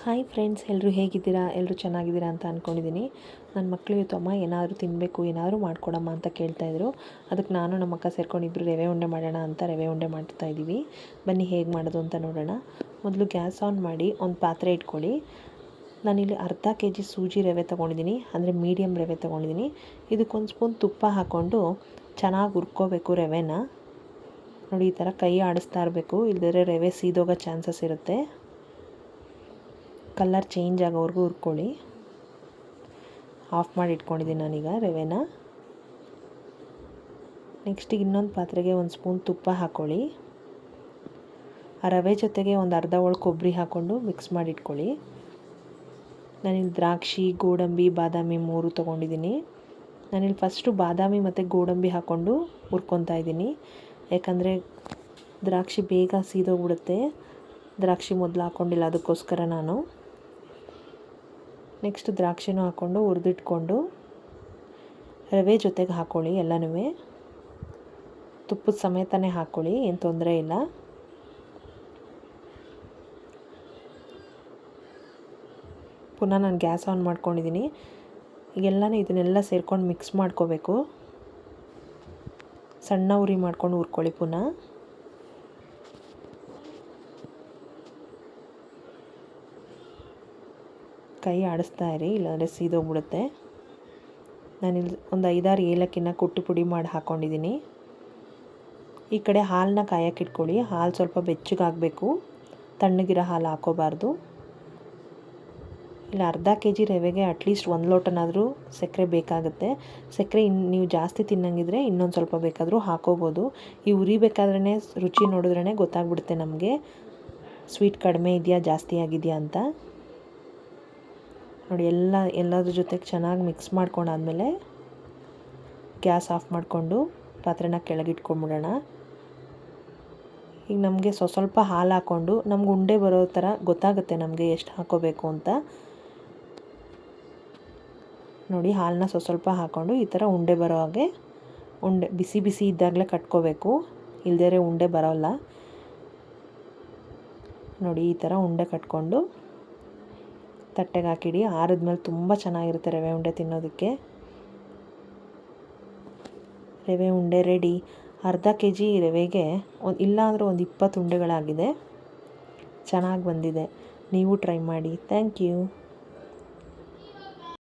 Hi friends, ಎಲ್ಲರೂ ಹೇಗಿದ್ದೀರಾ? ಎಲ್ಲರೂ ಚೆನ್ನಾಗಿದ್ದೀರಾ ಅಂತ ಅಂದ್ಕೊಂಡಿದ್ದೀನಿ. ನನ್ನ ಮಕ್ಕಳು ಇವತ್ತು ಅಮ್ಮ ಏನಾದರೂ ತಿನ್ನಬೇಕು, ಏನಾದರೂ ಮಾಡಿಕೊಡಮ್ಮ ಅಂತ ಕೇಳ್ತಾಯಿದ್ರು. ಅದಕ್ಕೆ ನಾನು ನಮ್ಮ ಅಕ್ಕ ಸೇರ್ಕೊಂಡು ಇಬ್ಬರು ರವೆ ಉಂಡೆ ಮಾಡೋಣ ಅಂತ ರವೆ ಉಂಡೆ ಮಾಡ್ತಾಯಿದ್ದೀವಿ. ಬನ್ನಿ ಹೇಗೆ ಮಾಡೋದು ಅಂತ ನೋಡೋಣ. ಮೊದಲು ಗ್ಯಾಸ್ ಆನ್ ಮಾಡಿ ಒಂದು ಪಾತ್ರೆ ಇಟ್ಕೊಳ್ಳಿ. ನಾನಿಲ್ಲಿ ಅರ್ಧ kg ಸೂಜಿ ರವೆ ತೊಗೊಂಡಿದ್ದೀನಿ, ಅಂದರೆ ಮೀಡಿಯಮ್ ರವೆ ತೊಗೊಂಡಿದ್ದೀನಿ. ಇದಕ್ಕೊಂದು ಸ್ಪೂನ್ ತುಪ್ಪ ಹಾಕ್ಕೊಂಡು ಚೆನ್ನಾಗಿ ಹುರ್ಕೋಬೇಕು ರವೆನ. ನೋಡಿ, ಈ ಥರ ಕೈ ಆಡಿಸ್ತಾ ಇರಬೇಕು, ಇಲ್ಲದ್ರೆ ರವೆ ಸೀದೋಗೋ ಚಾನ್ಸಸ್ ಇರುತ್ತೆ. ಕಲರ್ ಚೇಂಜ್ ಆಗೋವರೆಗೂ ಹುರ್ಕೊಳ್ಳಿ. ಆಫ್ ಮಾಡಿ ಇಟ್ಕೊಂಡಿದ್ದೀನಿ ನಾನೀಗ ರವೆನ. ನೆಕ್ಸ್ಟಿಗೆ ಇನ್ನೊಂದು ಪಾತ್ರೆಗೆ ಒಂದು ಸ್ಪೂನ್ ತುಪ್ಪ ಹಾಕ್ಕೊಳ್ಳಿ. ಆ ರವೆ ಜೊತೆಗೆ ಒಂದು ಅರ್ಧ ಹೋಳು ಕೊಬ್ಬರಿ ಹಾಕ್ಕೊಂಡು ಮಿಕ್ಸ್ ಮಾಡಿ ಇಟ್ಕೊಳ್ಳಿ. ನಾನಿಲ್ಲಿ ದ್ರಾಕ್ಷಿ, ಗೋಡಂಬಿ, ಬಾದಾಮಿ 3 ತೊಗೊಂಡಿದ್ದೀನಿ. ನಾನಿಲ್ಲಿ ಫಸ್ಟು ಬಾದಾಮಿ ಮತ್ತು ಗೋಡಂಬಿ ಹಾಕ್ಕೊಂಡು ಹುರ್ಕೊತಾ ಇದ್ದೀನಿ. ಯಾಕಂದರೆ ದ್ರಾಕ್ಷಿ ಬೇಗ ಸೀದೋಗ್ಬಿಡುತ್ತೆ. ದ್ರಾಕ್ಷಿ ಮೊದಲು ಹಾಕ್ಕೊಂಡಿಲ್ಲ, ಅದಕ್ಕೋಸ್ಕರ ನಾನು ನೆಕ್ಸ್ಟ್ ದ್ರಾಕ್ಷಿನೂ ಹಾಕ್ಕೊಂಡು ಹುರಿದಿಟ್ಕೊಂಡು ರವೆ ಜೊತೆಗೆ ಹಾಕ್ಕೊಳ್ಳಿ. ಎಲ್ಲನೂ ತುಪ್ಪದ ಸಮೇತನೇ ಹಾಕ್ಕೊಳ್ಳಿ, ಏನು ತೊಂದರೆ ಇಲ್ಲ. ಪುನಃ ನಾನು ಗ್ಯಾಸ್ ಆನ್ ಮಾಡ್ಕೊಂಡಿದ್ದೀನಿ. ಈಗೆಲ್ಲನೂ ಇದನ್ನೆಲ್ಲ ಸೇರ್ಕೊಂಡು ಮಿಕ್ಸ್ ಮಾಡ್ಕೋಬೇಕು. ಸಣ್ಣ ಉರಿ ಮಾಡ್ಕೊಂಡು ಹುರ್ಕೊಳ್ಳಿ. ಪುನಃ ಕೈ ಆಡಿಸ್ತಾ ಇರಿ, ಇಲ್ಲಾಂದರೆ ಸೀದೋಗ್ಬಿಡುತ್ತೆ. ನಾನಿಲ್ಲಿ ಒಂದು 5-6 ಏಲಕ್ಕಿನ ಕುಟ್ಟಿ ಪುಡಿ ಮಾಡಿ ಹಾಕ್ಕೊಂಡಿದ್ದೀನಿ. ಈ ಕಡೆ ಹಾಲನ್ನ ಕಾಯಕ್ಕೆ ಇಟ್ಕೊಳ್ಳಿ. ಹಾಲು ಸ್ವಲ್ಪ ಬೆಚ್ಚಗಾಗಬೇಕು, ತಣ್ಣಗಿರೋ ಹಾಲು ಹಾಕೋಬಾರ್ದು. ಇಲ್ಲ, ಅರ್ಧ kg ರವೆಗೆ ಅಟ್ಲೀಸ್ಟ್ 1 ಲೋಟನಾದರೂ ಸಕ್ಕರೆ ಬೇಕಾಗುತ್ತೆ. ಸಕ್ಕರೆ ನೀವು ಜಾಸ್ತಿ ತಿನ್ನಂಗಿದ್ರೆ ಇನ್ನೊಂದು ಸ್ವಲ್ಪ ಬೇಕಾದರೂ ಹಾಕೋಬೋದು. ಈ ಉರಿಬೇಕಾದ್ರೇ ರುಚಿ ನೋಡಿದ್ರೇ ಗೊತ್ತಾಗ್ಬಿಡುತ್ತೆ ನಮಗೆ ಸ್ವೀಟ್ ಕಡಿಮೆ ಇದೆಯಾ ಜಾಸ್ತಿ ಆಗಿದೆಯಾ ಅಂತ. ನೋಡಿ, ಎಲ್ಲದ್ರ ಜೊತೆಗೆ ಚೆನ್ನಾಗಿ ಮಿಕ್ಸ್ ಮಾಡ್ಕೊಂಡಾದ್ಮೇಲೆ ಗ್ಯಾಸ್ ಆಫ್ ಮಾಡಿಕೊಂಡು ಪಾತ್ರೆನ ಕೆಳಗಿಟ್ಕೊಂಡ್ಬಿಡೋಣ. ಈಗ ನಮಗೆ ಸ್ವಲ್ಪ ಹಾಲು ಹಾಕ್ಕೊಂಡು ನಮ್ಗೆ ಉಂಡೆ ಬರೋ ಥರ ಗೊತ್ತಾಗುತ್ತೆ ನಮಗೆ ಎಷ್ಟು ಹಾಕೋಬೇಕು ಅಂತ. ನೋಡಿ, ಹಾಲನ್ನ ಸ್ವಲ್ಪ ಹಾಕ್ಕೊಂಡು ಈ ಥರ ಉಂಡೆ ಬರೋ ಹಾಗೆ ಬಿಸಿ ಬಿಸಿ ಇದ್ದಾಗಲೇ ಕಟ್ಕೋಬೇಕು, ಇಲ್ದೇ ಉಂಡೆ ಬರೋಲ್ಲ. ನೋಡಿ, ಈ ಥರ ಉಂಡೆ ಕಟ್ಕೊಂಡು ತಟ್ಟೆಗೆ ಹಾಕಿಡಿ. ಆರಿದ್ಮೇಲೆ ತುಂಬ ಚೆನ್ನಾಗಿರುತ್ತೆ ರವೆ ಉಂಡೆ ತಿನ್ನೋದಕ್ಕೆ. ರವೆ ಉಂಡೆ ರೆಡಿ. ಅರ್ಧ kg ರವೆಗೆ ಇಲ್ಲಾಂದರೆ ಒಂದು 20 ಉಂಡೆಗಳಾಗಿದೆ. ಚೆನ್ನಾಗಿ ಬಂದಿದೆ. ನೀವು ಟ್ರೈ ಮಾಡಿ. Thank you.